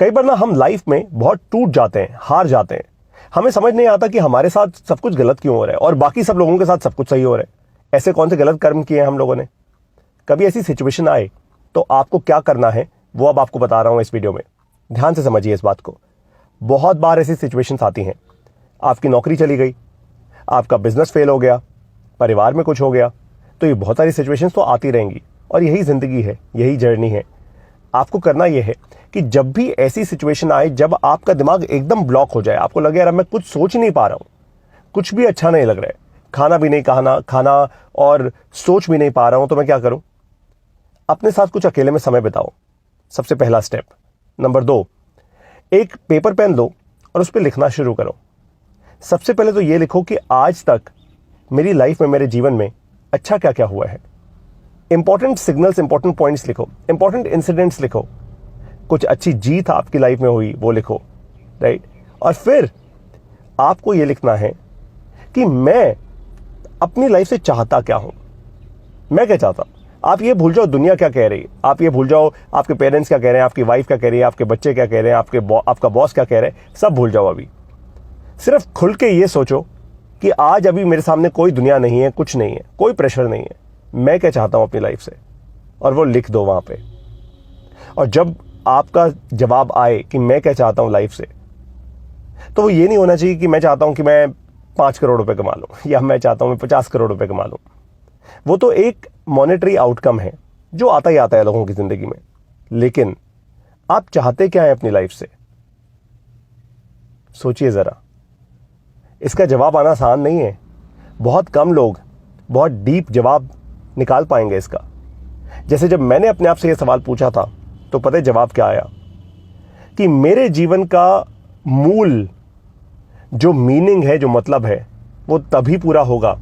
कई बार ना हम लाइफ में बहुत टूट जाते हैं, हार जाते हैं। हमें समझ नहीं आता कि हमारे साथ सब कुछ गलत क्यों हो रहा है और बाकी सब लोगों के साथ सब कुछ सही हो रहा है। ऐसे कौन से गलत कर्म किए हैं हम लोगों ने। कभी ऐसी सिचुएशन आए तो आपको क्या करना है वो अब आपको बता रहा हूं इस वीडियो में। ध्यान से समझिए इस बात को। बहुत बार ऐसी सिचुएशंस आती हैं, आपकी नौकरी चली गई, आपका बिजनेस फेल हो गया, परिवार में कुछ हो गया, तो ये बहुत सारी सिचुएशंस तो आती रहेंगी और यही जिंदगी है, यही जर्नी है। आपको करना यह है कि जब भी ऐसी सिचुएशन आए जब आपका दिमाग एकदम ब्लॉक हो जाए, आपको लगे यार मैं कुछ सोच नहीं पा रहा हूं, कुछ भी अच्छा नहीं लग रहा है, खाना भी नहीं खाना और सोच भी नहीं पा रहा हूं, तो मैं क्या करूं? अपने साथ कुछ अकेले में समय बिताओ, सबसे पहला स्टेप। नंबर 2, एक पेपर पेन लो और उस पर लिखना शुरू करो। सबसे पहले तो ये लिखो कि आज तक मेरी लाइफ में, मेरे जीवन में अच्छा क्या क्या हुआ है। इंपॉर्टेंट सिग्नल्स, इंपॉर्टेंट पॉइंट्स लिखो, इंपॉर्टेंट इंसिडेंट्स लिखो, कुछ अच्छी जीत आपकी लाइफ में हुई वो लिखो, राइट। और फिर आपको ये लिखना है कि मैं अपनी लाइफ से चाहता क्या हूं, मैं क्या चाहता हूं। आप ये भूल जाओ दुनिया क्या कह रही है, आप ये भूल जाओ आपके पेरेंट्स क्या कह रहे हैं, आपकी वाइफ क्या कह रही है, आपके बच्चे क्या कह रहे हैं, आपका बॉस क्या कह रहे हैं, सब भूल जाओ। अभी सिर्फ खुल के ये सोचो कि आज अभी मेरे सामने कोई दुनिया नहीं है, कुछ नहीं है, कोई प्रेशर नहीं है, मैं क्या चाहता हूं अपनी लाइफ से, और वो लिख दो वहां पे। और जब आपका जवाब आए कि मैं क्या चाहता हूं लाइफ से, तो वो ये नहीं होना चाहिए कि मैं चाहता हूं कि मैं 5 करोड़ रुपए कमा लूं या मैं चाहता हूं मैं 50 करोड़ रुपए कमा लूं। वो तो एक मॉनेटरी आउटकम है जो आता ही आता है लोगों की जिंदगी में। लेकिन आप चाहते क्या है अपनी लाइफ से, सोचिए जरा। इसका जवाब आना आसान नहीं है। बहुत कम लोग बहुत डीप जवाब निकाल पाएंगे इसका। जैसे जब मैंने अपने आप से यह सवाल पूछा था तो पता है जवाब क्या आया, कि मेरे जीवन का मूल जो मीनिंग है, जो मतलब है, वो तभी पूरा होगा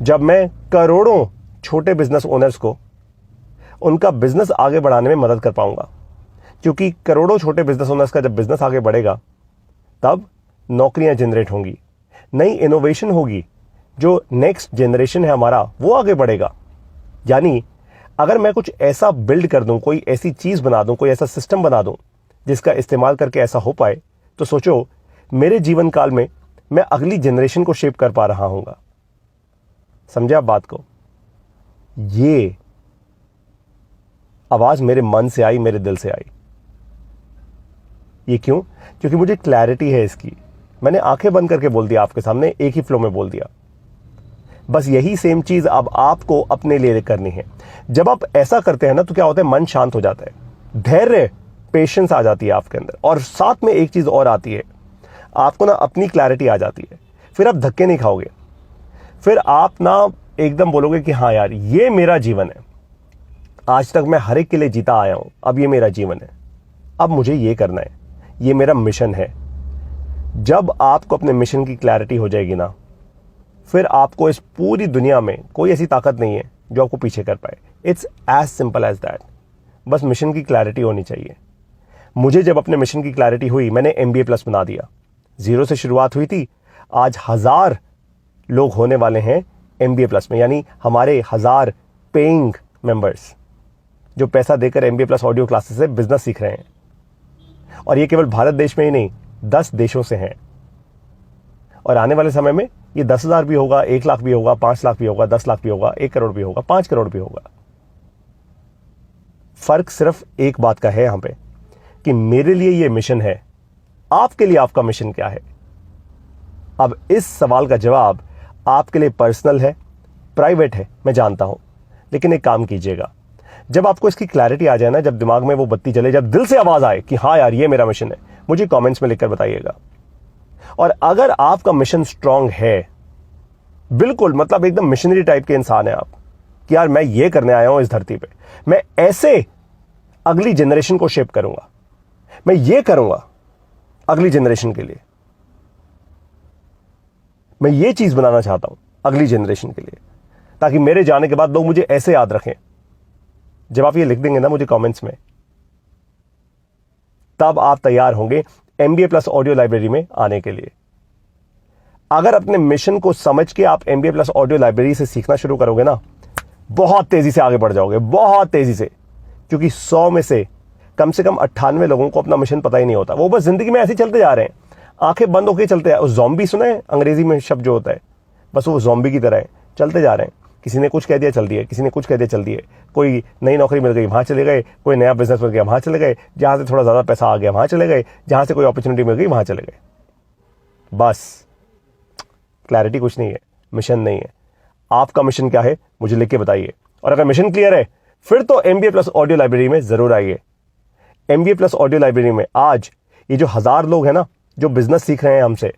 जब मैं करोड़ों छोटे बिजनेस ओनर्स को उनका बिजनेस आगे बढ़ाने में मदद कर पाऊंगा। क्योंकि करोड़ों छोटे बिजनेस ओनर्स का जब बिजनेस आगे बढ़ेगा तब नौकरियां जनरेट होंगी, नई इनोवेशन होगी, जो नेक्स्ट जनरेशन है हमारा वो आगे बढ़ेगा। यानी अगर मैं कुछ ऐसा बिल्ड कर दूं, कोई ऐसी चीज बना दूं, कोई ऐसा सिस्टम बना दूं जिसका इस्तेमाल करके ऐसा हो पाए, तो सोचो मेरे जीवन काल में मैं अगली जनरेशन को शेप कर पा रहा हूंगा। समझे आप बात को? ये आवाज मेरे मन से आई, मेरे दिल से आई। ये क्यों? क्योंकि मुझे क्लैरिटी है इसकी। मैंने आंखें बंद करके बोल दिया आपके सामने, एक ही फ्लो में बोल दिया। बस यही सेम चीज अब आपको अपने लिए करनी है। जब आप ऐसा करते हैं ना तो क्या होता है, मन शांत हो जाता है, धैर्य, पेशेंस आ जाती है आपके अंदर। और साथ में एक चीज और आती है, आपको ना अपनी क्लैरिटी आ जाती है। फिर आप धक्के नहीं खाओगे, फिर आप ना एकदम बोलोगे कि हाँ यार ये मेरा जीवन है, आज तक मैं हर एक के लिए जीता आया हूं, अब ये मेरा जीवन है, अब मुझे ये करना है, ये मेरा मिशन है। जब आपको अपने मिशन की क्लैरिटी हो जाएगी ना, फिर आपको इस पूरी दुनिया में कोई ऐसी ताकत नहीं है जो आपको पीछे कर पाए। It's as simple as that. बस मिशन की क्लैरिटी होनी चाहिए। मुझे जब अपने मिशन की क्लैरिटी हुई, मैंने MBA प्लस बना दिया। 0 से शुरुआत हुई थी, आज 1000 लोग होने वाले हैं MBA प्लस में, यानी हमारे 1000 पेइंग मेंबर्स जो पैसा देकर MBA प्लस ऑडियो क्लासेस से बिजनेस सीख रहे हैं। और ये केवल भारत देश में ही नहीं, 10 देशों से हैं। और आने वाले समय में ये 10,000 भी होगा, 1 लाख भी होगा, 5 लाख भी होगा, 10 लाख भी होगा, 1 करोड़ भी होगा, 5 करोड़ भी होगा। फर्क सिर्फ एक बात का है यहां पे, कि मेरे लिए ये मिशन है, आपके लिए आपका मिशन क्या है। अब इस सवाल का जवाब आपके लिए पर्सनल है, प्राइवेट है, मैं जानता हूं। लेकिन एक काम कीजिएगा, जब आपको इसकी क्लैरिटी आ जाए ना, जब दिमाग में वो बत्ती जले, जब दिल से आवाज आए कि हाँ यार ये मेरा मिशन है, मुझे कमेंट्स में लिखकर बताइएगा। और अगर आपका मिशन स्ट्रांग है, बिल्कुल मतलब एकदम मिशनरी टाइप के इंसान है आप, कि यार मैं ये करने आया हूं इस धरती पे, मैं ऐसे अगली जनरेशन को शेप करूंगा, मैं ये करूंगा अगली जनरेशन के लिए, मैं ये चीज बनाना चाहता हूं अगली जनरेशन के लिए, ताकि मेरे जाने के बाद लोग मुझे ऐसे याद रखें। जब आप ये लिख देंगे ना मुझे कमेंट्स में, तब आप तैयार होंगे MBA प्लस ऑडियो लाइब्रेरी में आने के लिए। अगर अपने मिशन को समझ के आप MBA प्लस ऑडियो लाइब्रेरी से सीखना शुरू करोगे ना, बहुत तेजी से आगे बढ़ जाओगे, बहुत तेजी से। क्योंकि 100 में से कम से कम 98 लोगों को अपना मिशन पता ही नहीं होता। वो बस जिंदगी में ऐसे चलते जा रहे हैं, आंखें बंद होकर चलते हैं। ज़ॉम्बी सुना है अंग्रेजी में शब्द जो होता है, बस वो ज़ॉम्बी की तरह है, चलते जा रहे हैं। किसी ने कुछ कह दिया चल दिए, किसी ने कुछ कह दिया चल दिए। कोई नई नौकरी मिल गई वहाँ चले गए, कोई नया बिजनेस मिल गया वहाँ चले गए, जहाँ से थोड़ा ज़्यादा पैसा आ गया वहाँ चले गए, जहाँ से कोई अपॉर्चुनिटी मिल गई वहाँ चले गए। बस क्लैरिटी कुछ नहीं है, मिशन नहीं है। आपका मिशन क्या है मुझे लिख के बताइए। और अगर मिशन क्लियर है फिर तो MBA प्लस ऑडियो लाइब्रेरी में ज़रूर आइए। MBA प्लस ऑडियो लाइब्रेरी में आज ये जो 1000 लोग हैं ना जो बिजनेस सीख रहे हैं हमसे,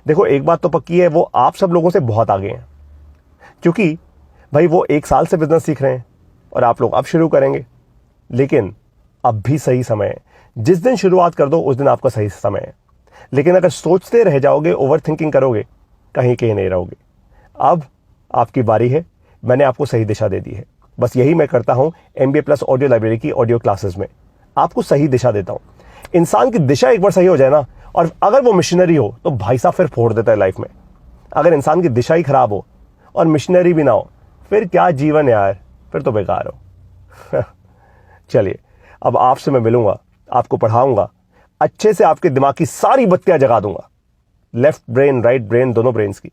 देखो एक बात तो पक्की है, वो आप सब लोगों से बहुत आगे हैं। क्योंकि भाई वो 1 साल से बिजनेस सीख रहे हैं और आप लोग अब शुरू करेंगे, लेकिन अब भी सही समय है। जिस दिन शुरुआत कर दो उस दिन आपका सही समय है। लेकिन अगर सोचते रह जाओगे, ओवर थिंकिंग करोगे, कहीं कहीं नहीं रहोगे। अब आपकी बारी है, मैंने आपको सही दिशा दे दी है। बस यही मैं करता हूं MBA प्लस ऑडियो लाइब्रेरी की ऑडियो क्लासेस में, आपको सही दिशा देता हूं। इंसान की दिशा एक बार सही हो जाए ना, और अगर वो मिशनरी हो तो भाई साहब फिर फोड़ देता है लाइफ में। अगर इंसान की दिशा ही खराब हो और मिशनरी भी ना हो, फिर क्या जीवन यार, फिर तो बेकार हो। चलिए अब आपसे मैं मिलूंगा, आपको पढ़ाऊंगा, अच्छे से आपके दिमाग की सारी बत्तियां जगा दूंगा, लेफ्ट ब्रेन राइट ब्रेन दोनों ब्रेन्स की,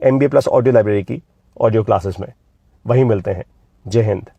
MBA प्लस ऑडियो लाइब्रेरी की ऑडियो क्लासेस में। वहीं मिलते हैं। जय हिंद।